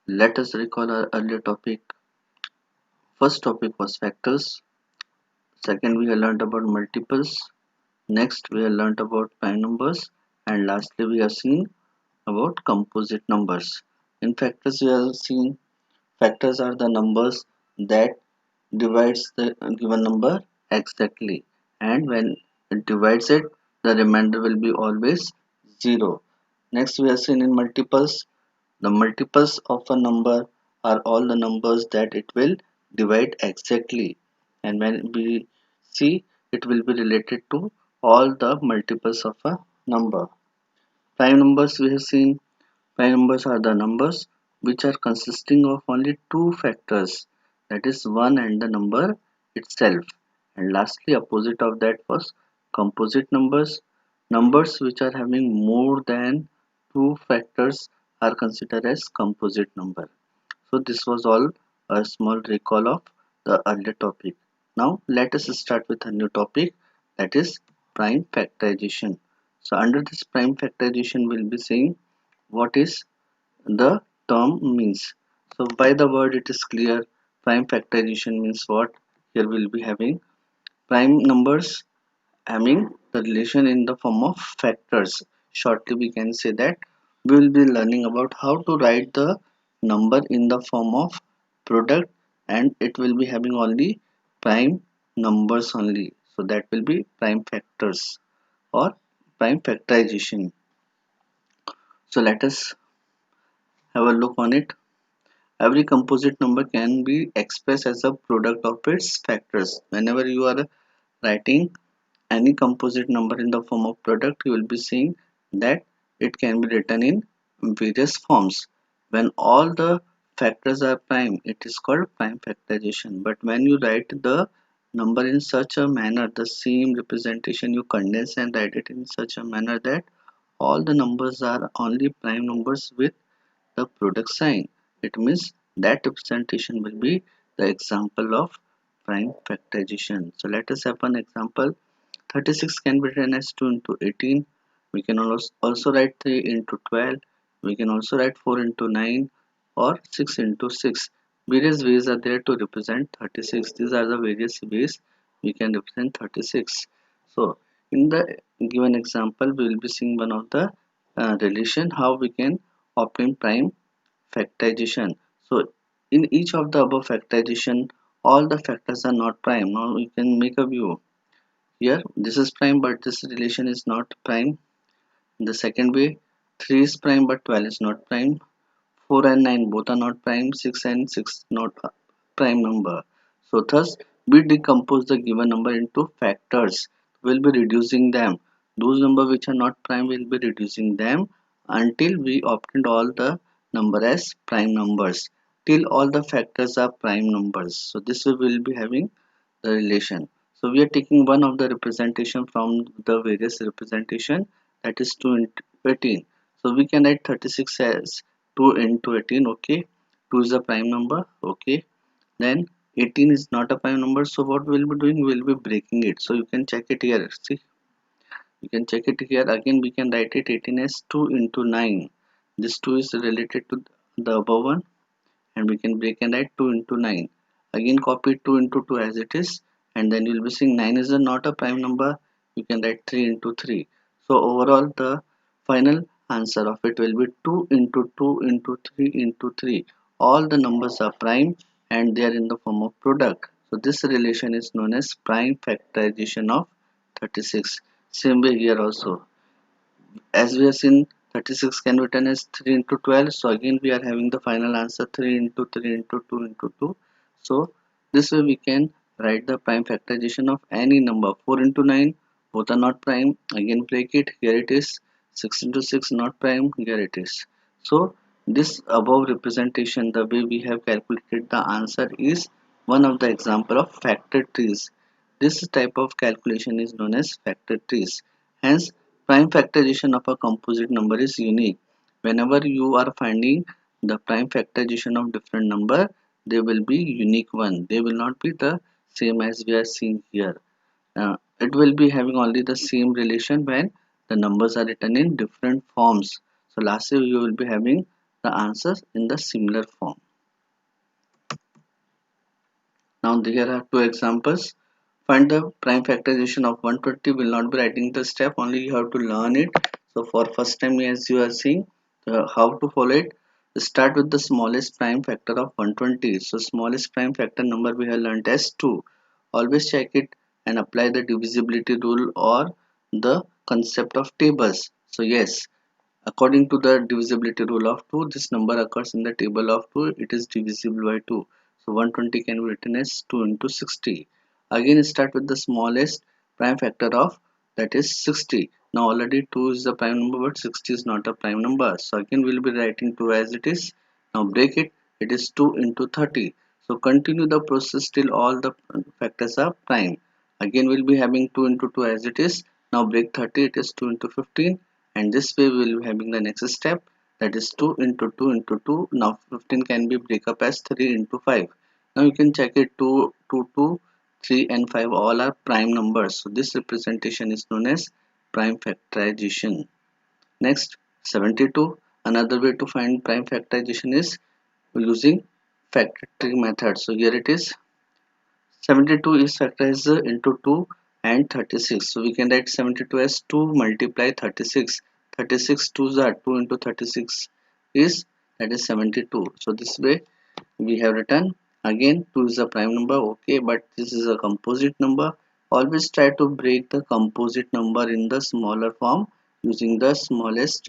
Let us recall our earlier topic. First topic was factors. Second, we have learned about multiples. Next, we have learned about prime numbers. And lastly, we have seen about composite numbers. In factors, we have seen factors are the numbers that divides the given number exactly. And when it divides it, the remainder will be always 0. Next, we have seen in multiples. The multiples of a number are all the numbers that it will divide exactly, and when we see, it will be related to all the multiples of a number. Prime numbers, we have seen prime numbers are the numbers which are consisting of only two factors, that is 1 and the number itself. And lastly, opposite of that was composite numbers. Numbers which are having more than two factors are considered as composite number. So this was all a small recall of the earlier topic. Now let us start with a new topic, that is prime factorization. So under this prime factorization we'll be saying what is the term means. So by the word it is clear, prime factorization means what? Here we'll be having prime numbers having the relation in the form of factors. Shortly we can say that we will be learning about how to write the number in the form of product, and it will be having only prime numbers only. So that will be prime factors or prime factorization. So let us have a look on it. Every composite number can be expressed as a product of its factors. Whenever you are writing any composite number in the form of product, you will be seeing that it can be written in various forms. When all the factors are prime, it is called prime factorization. But when you write the number in such a manner, the same representation you condense and write it in such a manner that all the numbers are only prime numbers with the product sign. It means that representation will be the example of prime factorization. So let us have an example. 36 can be written as 2 into 18. We can also write 3 into 12. We can also write 4 into 9 or 6 into 6. Various ways are there to represent 36. These are the various ways we can represent 36. So in the given example, we will be seeing one of the relation how we can obtain prime factorization. So in each of the above factorization, all the factors are not prime. Now we can make a view. Here this is prime but this relation is not prime. In the second way, 3 is prime but 12 is not prime. 4 and 9 both are not prime. 6 and 6 not a prime number. So thus we decompose the given number into factors. We'll be reducing them. Those numbers which are not prime will be reducing them until we obtained all the number as prime numbers. Till all the factors are prime numbers. So this way we will be having the relation. So we are taking one of the representation from the various representation, that is 2 into 18. So we can write 36 as 2 into 18. Okay, 2 is a prime number. Okay, then 18 is not a prime number. So what we'll be doing, we'll be breaking it. So you can check it here. See, you can check it here again. We can write it 18 as 2 into 9. This 2 is related to the above one, and we can break and write 2 into 9. Again copy 2 into 2 as it is, and then you'll be seeing 9 is not a prime number. You can write 3 into 3. So overall the final answer of it will be 2 into 2 into 3 into 3. All the numbers are prime and they are in the form of product. So this relation is known as prime factorization of 36. Same way here also, as we have seen, 36 can be written as 3 into 12. So again we are having the final answer 3 into 3 into 2 into 2. So this way we can write the prime factorization of any number. 4 into 9 both are not prime. Again break it. Here it is. 6 into 6 not prime. Here it is. So this above representation, the way we have calculated the answer, is one of the example of factor trees. This type of calculation is known as factor trees. Hence prime factorization of a composite number is unique. Whenever you are finding the prime factorization of different number, they will be unique one. They will not be the same as we are seeing here. It will be having only the same relation when the numbers are written in different forms. So lastly, you will be having the answer in the similar form. Now here are two examples. Find the prime factorization of 120. Will not be writing the step, only you have to learn it. So for first time, as you are seeing how to follow it, start with the smallest prime factor of 120. So smallest prime factor number we have learned as 2. Always check it and apply the divisibility rule or the concept of tables. So yes, according to the divisibility rule of 2, this number occurs in the table of 2. It is divisible by 2. So 120 can be written as 2 into 60. Again start with the smallest prime factor of, that is 60. Now already 2 is the prime number but 60 is not a prime number. So again we will be writing 2 as it is. Now break it. It is 2 into 30. So continue the process till all the factors are prime. Again we will be having 2 into 2 as it is. Now break 30. It is 2 into 15. And this way we will be having the next step, that is 2 into 2 into 2. Now 15 can be break up as 3 into 5. Now you can check it, 2, 2, 2, 3 and 5 all are prime numbers. So this representation is known as prime factorization. Next, 72. Another way to find prime factorization is using factor tree method. So here it is. 72 is factorized into 2 and 36. So we can write 72 as 2 multiply 36. 36 2s are 2 into 36 is, that is 72. So this way we have written. Again 2 is a prime number, okay, but this is a composite number. Always try to break the composite number in the smaller form using the smallest,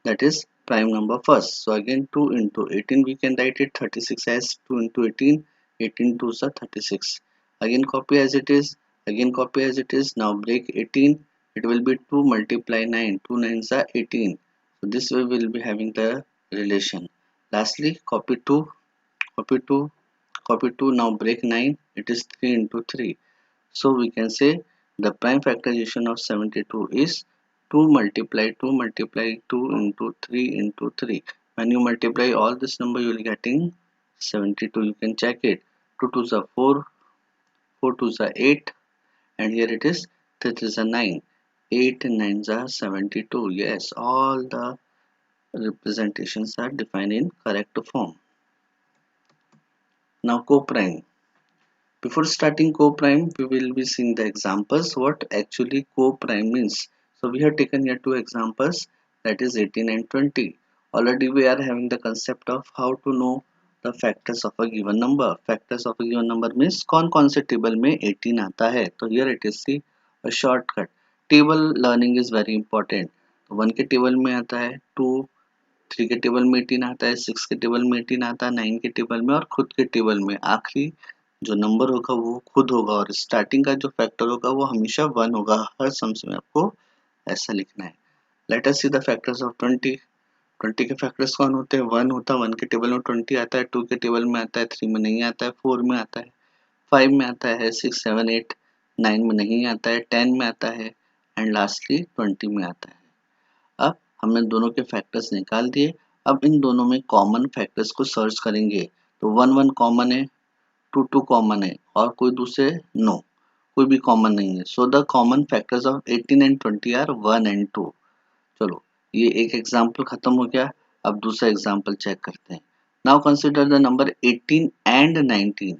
that is prime number first. So again 2 into 18 we can write it. 36 as 2 into 18. 18 2s are 36. Again copy as it is. Again copy as it is. Now break 18. It will be 2 multiply 9. 2 9s are 18. So this way we will be having the relation. Lastly copy 2. Copy 2, copy 2, now break 9, it is 3 into 3. So we can say the prime factorization of 72 is 2 multiply 2 multiply 2 into 3 into 3. When you multiply all this number, you will getting 72. You can check it. 2 2s are 4, 4 2s are 8, and here it is 3 3s are 9. 8 and 9s are 72. Yes, all the representations are defined in correct form. Now coprime. Before starting coprime, we will be seeing the examples what actually coprime means. So we have taken here two examples, that is 18 and 20. Already we are having the concept of how to know the factors of a given number. Factors of a given number means कौन से table में 18 आता है. तो here it is see a shortcut. Table learning is very important. 1 के table में आता है 2, 3 के टेबल में 18 आता है, 6 के टेबल में 18 आता है, 9 के टेबल में और खुद के टेबल में आखिरी जो नंबर होगा वो खुद होगा और स्टार्टिंग का जो फैक्टर होगा वो हमेशा 1 होगा. हर सम्स में आपको ऐसा लिखना है. Let us see the factors of 20. 20 के फैक्टर्स कौन होते हैं? 1 होता है. 1 के टेबल में 20 आता है, 2 के टेबल में आता है, 3 में नहीं आता है, 4 में आता है, 5 में आता है, 6 7 8 9 में नहीं आता है, 10 में आता है एंड लास्टली 20 में आता है. अब हमने दोनों के फैक्टर्स निकाल दिए. अब इन दोनों में कॉमन फैक्टर्स को सर्च करेंगे. तो 1 1 कॉमन है, 2 2 कॉमन है और कोई दूसरे नो, कोई भी कॉमन नहीं है. So the common factors of 18 and 20 are 1 and 2. चलो ये एक एग्जांपल खत्म हो गया. अब दूसरा एग्जांपल चेक करते हैं. Now consider the number 18 and 19.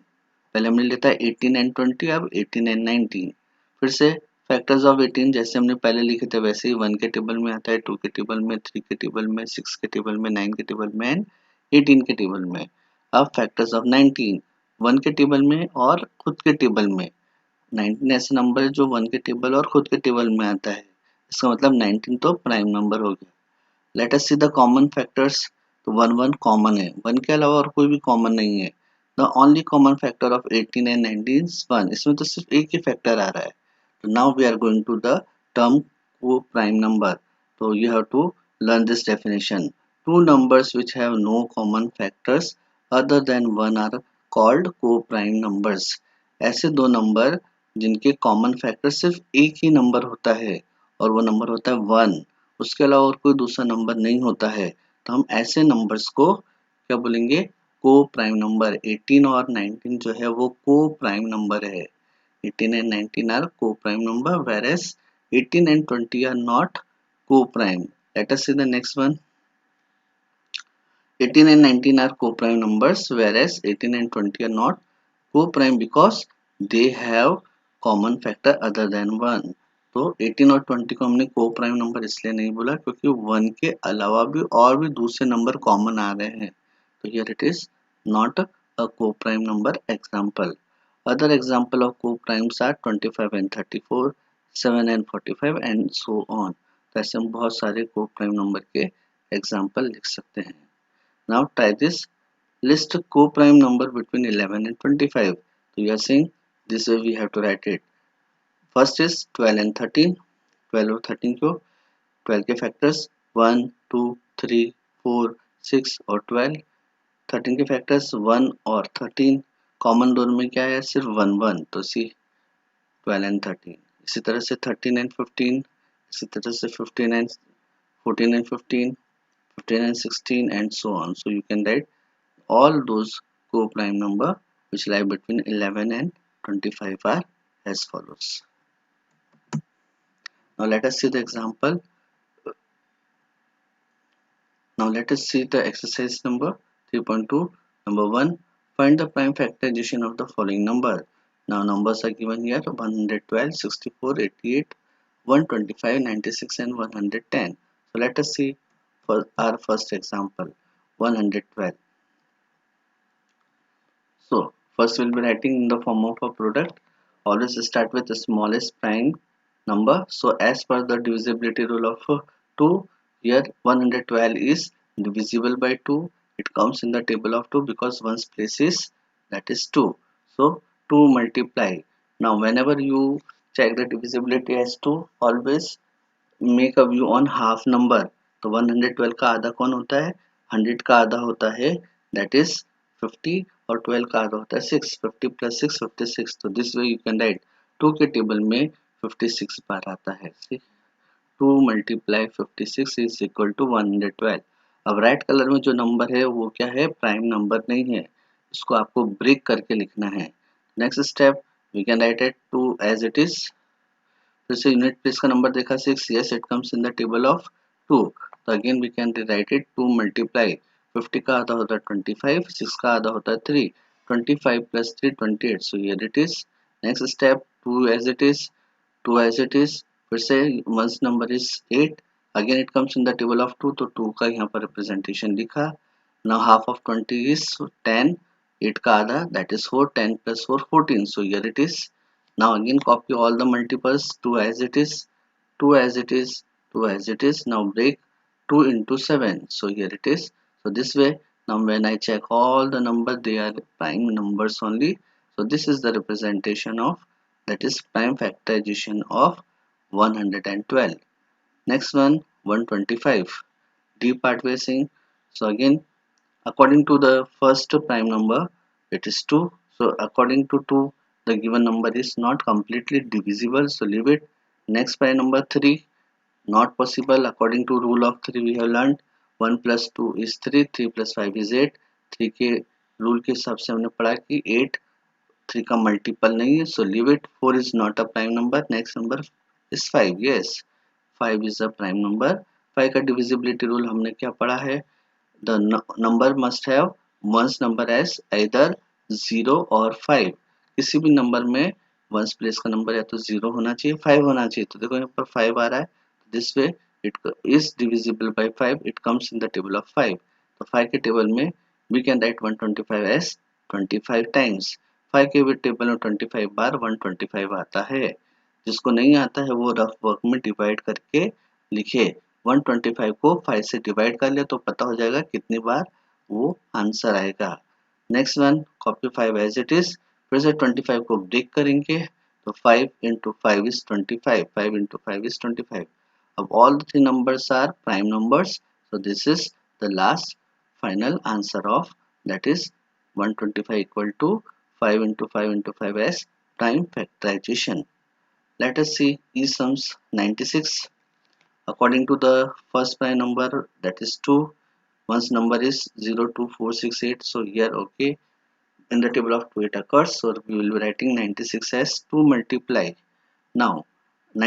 पहले हमने लेता है 18 एंड 20, अब 18 एंड 19. फिर से फैक्टर्स ऑफ 18 जैसे हमने पहले लिखे थे वैसे ही 1 के टेबल में आता है, 2 के टेबल में, 3 के टेबल में, 6 के टेबल में, 9 के टेबल में एंड 18 के टेबल में. अब फैक्टर्स ऑफ 19 1 के टेबल में और खुद के टेबल में. 19 ऐसे नंबर है जो 1 के टेबल और खुद के टेबल में आता है. इसका मतलब 19 तो प्राइम नंबर हो गया. Let us see the common factors. तो 1 1 कॉमन है, 1 के अलावा और कोई भी कॉमन नहीं है. The only common factor of 18 and 19 is 1. इसमें तो सिर्फ एक ही फैक्टर आ रहा है. तो now we are going to the term coprime number. तो you have to learn this definition. Two numbers which have no common factors other than 1 are called co-prime numbers. ऐसे दो नंबर जिनके common factor सिर्फ एक ही number होता है और वो नंबर होता है 1, उसके अलावा और कोई दूसरा नंबर नहीं होता है, तो हम ऐसे नंबर्स को क्या बोलेंगे? को प्राइम नंबर. 18 और 19 जो है वो को प्राइम नंबर है. 18 and 19 are co-prime number whereas 18 and 20 are not co-prime. Let us see the next one. 18 and 19 are co-prime numbers, whereas 18 and 20 are not co-prime because they have common factor other than 1. तो 18 और 20 को हमने co-prime number इसलिए नहीं बोला क्योंकि 1 के अलावा भी और भी दूसरे नंबर कॉमन आ रहे हैं. तो here it is not a co-prime number example. Other example of co-primes are 25 and 34, 7 and 45 and so on. तो ऐसे हम बहुत सारे co-prime number के example लिख सकते हैं. Now try this. List co-prime number between 11 and 25. So you are saying this way we have to write it. First is 12 and 13. 12 और 13 को 12 के factors 1, 2, 3, 4, 6 और 12. 13 के factors 1 और 13. कॉमन दोनों में क्या है सिर्फ 1 1 तो सी 12 and 13. इसी तरह से 13 and 15. इसी तरह से 15 and 14 and 15, 15 and 16 and so on. So you can write all those co-prime number which lie between 11 and 25 are as follows. Now let us see the example. Now let us see the exercise number 3.2. Number 1. Find the prime factorization of the following number. Now numbers are given here 112, 64, 88, 125, 96 and 110. So let us see for our first example 112. So first we'll be writing in the form of a product. Always start with the smallest prime number. So as per the divisibility rule of 2, here 112 is divisible by 2. It comes in the table of 2 because one's place is that is 2. So 2 multiply. Now whenever you check the divisibility as 2, always make a view on half number. तो 112 का आधा कौन होता है 100 का आधा होता है that is 50 और 12 का आधा होता है 6 50 plus 6 56 तो this way you can write 2 के टेबल में 56 बार आता है 2 multiply 56 is equal to 112. अब राइट कलर में जो नंबर है वो क्या है प्राइम नंबर नहीं है इसको आपको ब्रेक करके लिखना है next step we can write it 2 as it is फिर से यूनिट प्लेस का नंबर देखा 6 yes it comes in the table of 2 तो again we can write it 2 multiply 50 का आधा होता है 25 6 का आधा होता है 3 25 plus 3 28 so here it is next step 2 as it is 2 as it is फिर से once number is 8 again it comes in the table of 2 तो 2 का यहाँ पर रिप्रेजेंटेशन लिखा now half of 20 is 10 8 का आधा that is 4 10 plus 4 14 so here it is now again copy all the multiples 2 as it is 2 as it is 2 as it is now break 2 into 7 so here it is so this way now when I check all the number they are prime numbers only so this is the representation of that is prime factorization of 112 next one 125 d part we are saying so again according to the first prime number it is 2 so according to 2 the given number is not completely divisible so leave it next prime number 3 not possible according to rule of 3 we have learned 1 plus 2 is 3 3 plus 5 is 8 3 के rule के हिसाब से हमने पढ़ा कि 8 3 का multiple नहीं है so leave it 4 is not a prime number next number is 5 yes 5 is a prime number 5 का divisibility rule हमने क्या पढ़ा है the number must have ones number as either 0 or 5 किसी भी नंबर में वंस प्लेस का नंबर या तो 0 होना चाहिए 5 होना चाहिए तो देखो यहाँ पर 5 आ रहा है this way it is divisible by 5 it comes in the table of 5 तो 5 के टेबल में we can write 125 as 25 times 5 के भी टेबल में 25 बार 125 आता है जिसको नहीं आता है वो रफ वर्क में डिवाइड करके लिखे 125 को 5 से डिवाइड कर ले तो पता हो जाएगा कितनी बार वो आंसर आएगा next one copy 5 as it is फिर से 25 को ब्रेक करेंगे तो 5 into 5 is 25 5 into 5 is 25 अब all the three numbers are prime numbers so this is the last final answer of that is 125 equal to 5 into 5 into 5 as prime factorization let us see e sums 96 according to the first prime number that is 2 one's number is 02468 so here okay in the table of 2 it occurs so we will be writing 96 as 2 multiply now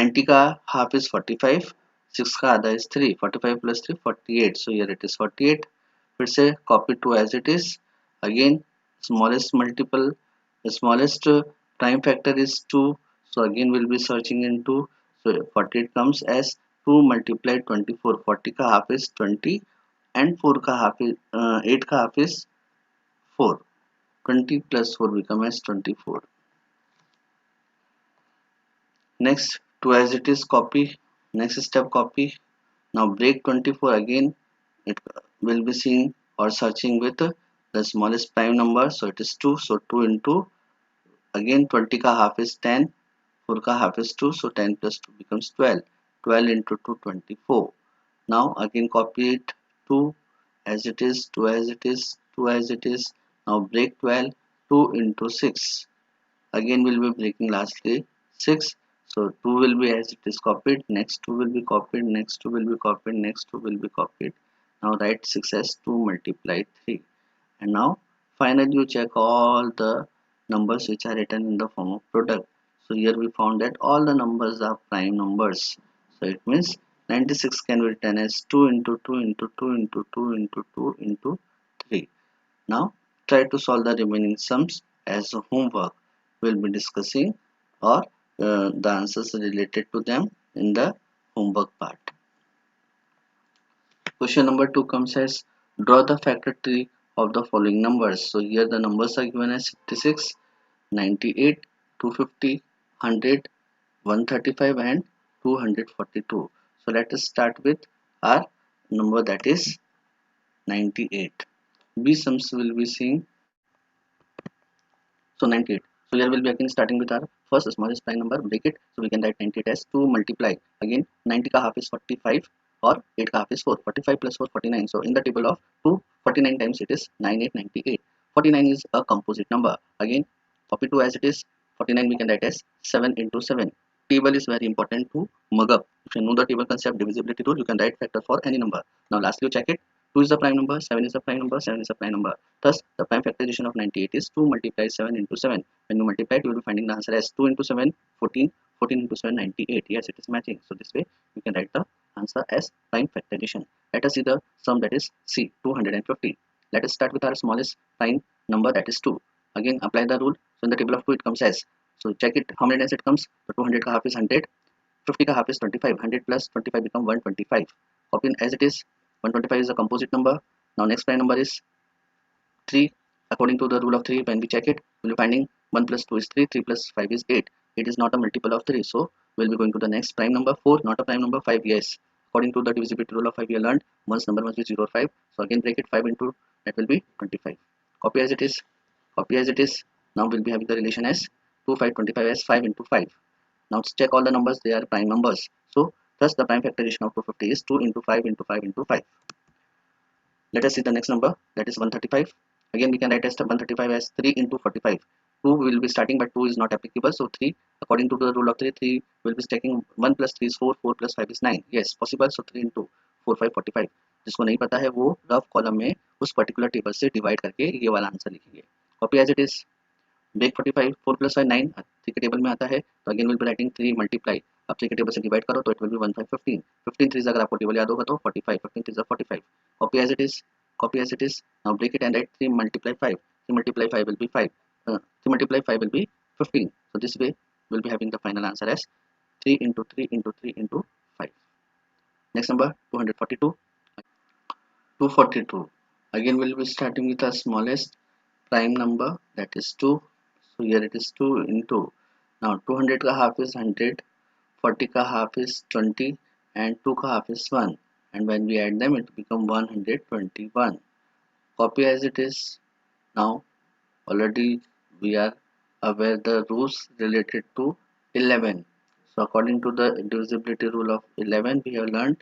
90 का half is 45 6 का आधा is 3 45 plus 3 48 so here it is 48 फिर से copy to as it is. Again smallest multiple, the smallest prime factor is 2, so again we'll be searching into, so 48 comes as 2 multiplied 24, 40 का half is 20 and 4 का half is 8 का half is 4, 20 plus 4 become as 24. Next 2 as it is, copy. Next step, copy. Now break 24 again. It will be seeing or searching with the smallest prime number, so it is 2, so 2 into, again 20 ka half is 10, 4 ka half is 2, so 10 plus 2 becomes 12, 12 into 2 24. Now again copy it, 2 as it is, 2 as it is, 2 as it is. Now break 12, 2 into 6, again we'll be breaking lastly 6, so 2 will be as it is copied, next 2 will be copied, next 2 will be copied, next 2 will be copied. Now write 6 as 2 multiply 3, and now finally you check all the numbers which are written in the form of product. So here we found that all the numbers are prime numbers, so it means 96 can be written as 2 into 2 into 2 into 2 into 2 into 3. Now try to solve the remaining sums as a homework. We'll be discussing or the answers related to them in the homework part. Question number 2 comes as, draw the factor tree of the following numbers. So here the numbers are given as 56, 98, 250, 100, 135 and 242. So let us start with our number, that is 98. B sums will be seeing, so 98. So here we'll be again starting with our first smallest prime number, break it. So we can write 98 as 2 multiply. Again 90 ka half is 45 or 8 ka half is 4. 45 plus 4 49. So in the table of 2, 49 times it is 9898. 49 is a composite number. Again copy 2 as it is. 49 we can write as 7 into 7. Table is very important to mug up. If you know the table concept, divisibility rule, you can write factor for any number. Now lastly you check it. 2 is the prime number, 7 is the prime number, 7 is the prime number. Thus, the prime factorization of 98 is 2 multiply 7 into 7. When you multiply it, you will be finding the answer as 2 into 7, 14, 14 into 7, 98. Yes, it is matching. So this way, you can write the answer as prime factorization. Let us see the sum, that is C, 250. Let us start with our smallest prime number, that is 2. Again, apply the rule. So in the table of 2, it comes as. So check it, how many times it comes. So 200 ka half is 100. 50 ka half is 25. 100 plus 25 become 125. Copy as it is. 125 is a composite number. Now next prime number is 3. According to the rule of 3, when we check it, we'll be finding 1 plus 2 is 3, 3 plus 5 is 8. It is not a multiple of 3, so we'll be going to the next prime number, 4, not a prime number, 5, yes. According to the divisibility rule of 5, we learned one's number must be 0 or 5. So again break it, 5 into, that will be 25. Copy as it is, copy as it is. Now we'll be having the relation as 2, 5, 25 as 5 into 5. Now let's check all the numbers, they are prime numbers. So thus the prime factorization of 250 is 2 into 5 into 5 into 5. Let us see the next number, that is 135. Again we can write as 135 as 3 into 45. 2 will be starting, but 2 is not applicable, so 3, according to the rule of 3, 3 will be taking 1 plus 3 is 4, 4 plus 5 is 9. Yes, possible, so 3 into 4, 5, 45. जिसको नहीं पता है वो rough column में उस particular table से divide करके ये वाला आंसर लिखिए. Copy as it is. break 45, 4 plus 5 9, 3 के टेबल में आता है, तो again will be writing 3 multiply. अब 3 के टेबल से डिवाइड करो तो इट विल बी 1 5 15. 15 3 अगर आपको टेबल याद होगा तो 45, 15 3 45. Copy as it is, copy as it is. Now break it and write 3 multiply 5. 3 multiply 5 will be 5. 3 multiply 5 will be 15. So this way we'll be having the final answer as 3 into 3 into 3 into 5. Next number 242. 242. Again we'll be starting with the smallest prime number, that is 2. So here it is 2 into, now 200 ka half is 100, 40 ka half is 20 and 2 ka half is 1, and when we add them it become 121. Copy as it is. Now already we are aware the rules related to 11. So according to the divisibility rule of 11, we have learned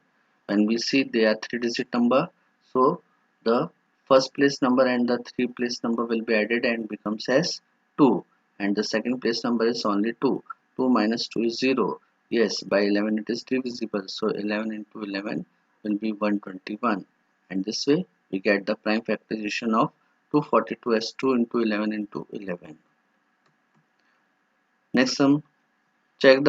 when we see they are 3-digit number, so the first place number and the 3 place number will be added and becomes as 2, and the second place number is only 2. 2 minus 2 is 0. Yes, by 11 it is divisible, so 11 into 11 will be 121, and this way we get the prime factorization of 242 as 2 into 11 into 11. Next sum, check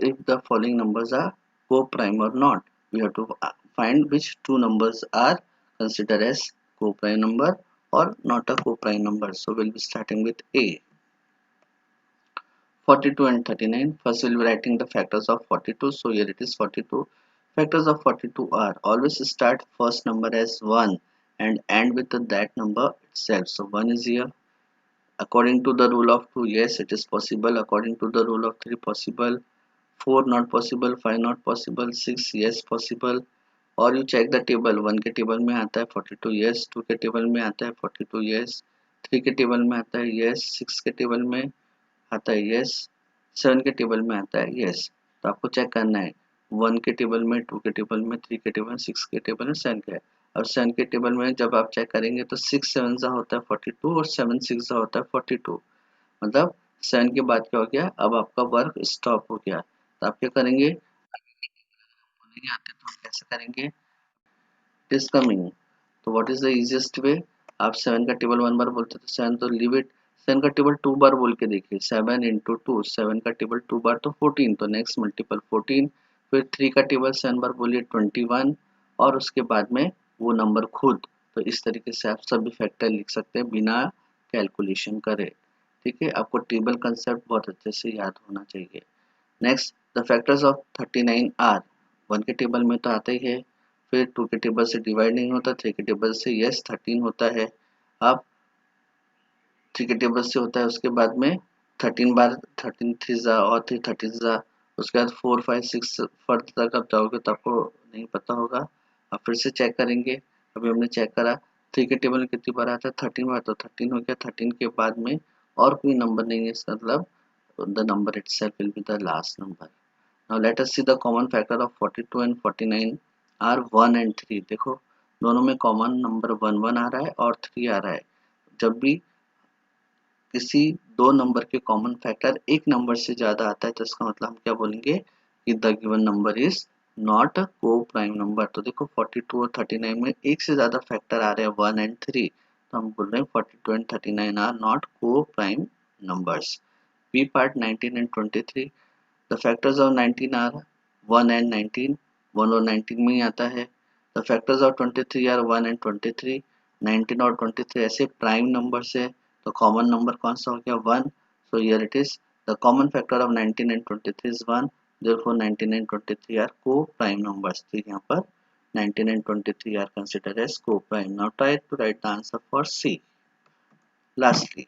if the following numbers are co-prime or not. We have to find which two numbers are considered as co-prime number or not a co-prime number. So we'll be starting with A. 42 and 39. First we'll be writing the factors of 42. So here it is 42. Factors of 42 are always start first number as 1 and end with that number itself. So 1 is here. According to the rule of 2, yes, it is possible. According to the rule of 3, possible. 4 not possible, 5 not possible, 6 yes possible. और you check the table, 1 के table में आता है 42 yes, 2 के table में आता है 42 yes, 3 के टेबल में आता है यस, 6 के टेबल में आता है यस, 7 के टेबल में आता है यस। तो आपको चेक करना है 1 के टेबल में, 2 के टेबल में, 3 के टेबल में, 6 के टेबल में, 7 का है। और 7 के टेबल में जब आप चेक करेंगे तो 6 7 सा होता है 42 और 7 6 सा होता है 42। मतलब 7 के बाद क्या हो गया, अब आपका वर्क स्टॉप हो गया। तो आप क्या करेंगे, नहीं आते तो हम कैसे करेंगे, इट इज कमिंग। तो what is the easiest way, आप 7 का टेबल 1 बार बोलते तो 7 तो लीव इट, 7 का टेबल 2 बार बोल के देखिए, 7 इंटू 2, 7 का टेबल 2 बार तो 14, तो नेक्स्ट मल्टीपल 14। फिर 3 का टेबल 7 बार बोलिए 21, और उसके बाद में वो नंबर खुद। तो इस तरीके से आप सभी फैक्टर लिख सकते हैं बिना कैलकुलेशन करे। ठीक है, आपको टेबल कंसेप्ट बहुत अच्छे से याद होना चाहिए। Next, the factors of 39 are, 1 के टेबल में तो आता ही है, फिर 2 के टेबल से डिवाइड नहीं होता, 3 के टेबल से यस 13 होता है। अब 3 के टेबल से होता है, उसके बाद में 13 बार 13 थ्री जा और 3 13 जा, उसके बाद 4 5 6 फर्द तक आप जाओगे तो आपको नहीं पता होगा, आप फिर से चेक करेंगे। अभी हमने चेक करा 3 के टेबल में कितनी बार आता है 13 बार, तो 13 हो गया, 13 के बाद में और कोई नंबर नहीं है, इसका मतलब the number itself will be the last number. Now let us see the common factor of 42 and 49 are 1 and 3। देखो दोनों में कॉमन नंबर 1 1 आ रहा है और 3 आ रहा है। जब भी किसी दो नंबर के कॉमन फैक्टर एक नंबर से ज्यादा आता है तो इसका मतलब हम क्या बोलेंगे कि the given number is not coprime number. तो देखो 42 और 39 में एक से ज्यादा फैक्टर आ रहे हैं 1 एंड 3, तो हम बोल रहे हैं 42 and 39 are not coprime numbers. B part 19 and 23, the factors of 19 are 1 and 19, 1 और 19 में ही आता है। The factors of 23 are 1 and 23, 19 और 23 ऐसे प्राइम नंबर्स है, तो कॉमन नंबर कौन सा हो गया 1। So here it is the common factor of 19 and 23 is 1, therefore 19 and 23 are co-prime numbers। तो यहाँ पर 19 and 23 are considered as co-prime। Now try to write the answer for C। Lastly,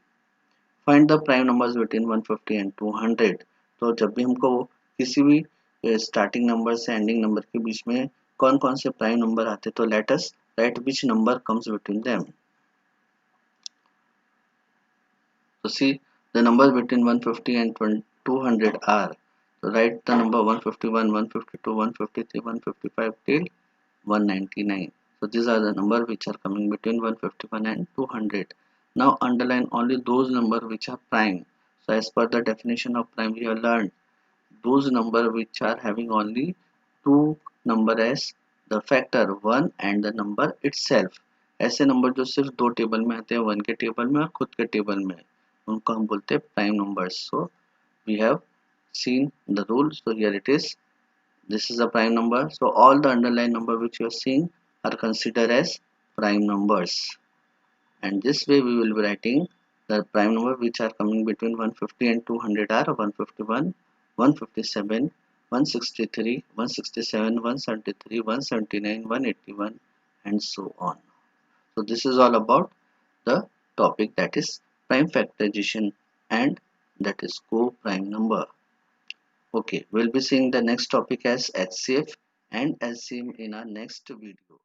find the prime numbers between 150 and 200। तो जब भी हमको किसी भी starting number से एंडिंग नंबर के बीच में कौन कौन से प्राइम नंबर आते तो let us write which number comes between them. तो see the numbers between 150 and 200 are, तो write the number 151 152 153 155 till 199। So these are the number which are coming between 151 and 200. Now underline only those number which are prime. So as per the definition of prime we have learned those number which are having only two number as the factor 1 and the number itself। ऐसे number जो सिर्फ दो table में आते हैं, 1 के table में और खुद के टेबल में, उनको हम बोलते हैं prime numbers. So we have seen the rule, so here it is, this is a prime number, so all the underlying number which you are seeing are considered as prime numbers, and this way we will be writing the prime number which are coming between 150 and 200 are 151 157 163 167 173 179 181 and so on। So this is all about the topic that is prime factorization and that is co-prime number। Okay, we'll be seeing the next topic as HCF and LCM in our next video.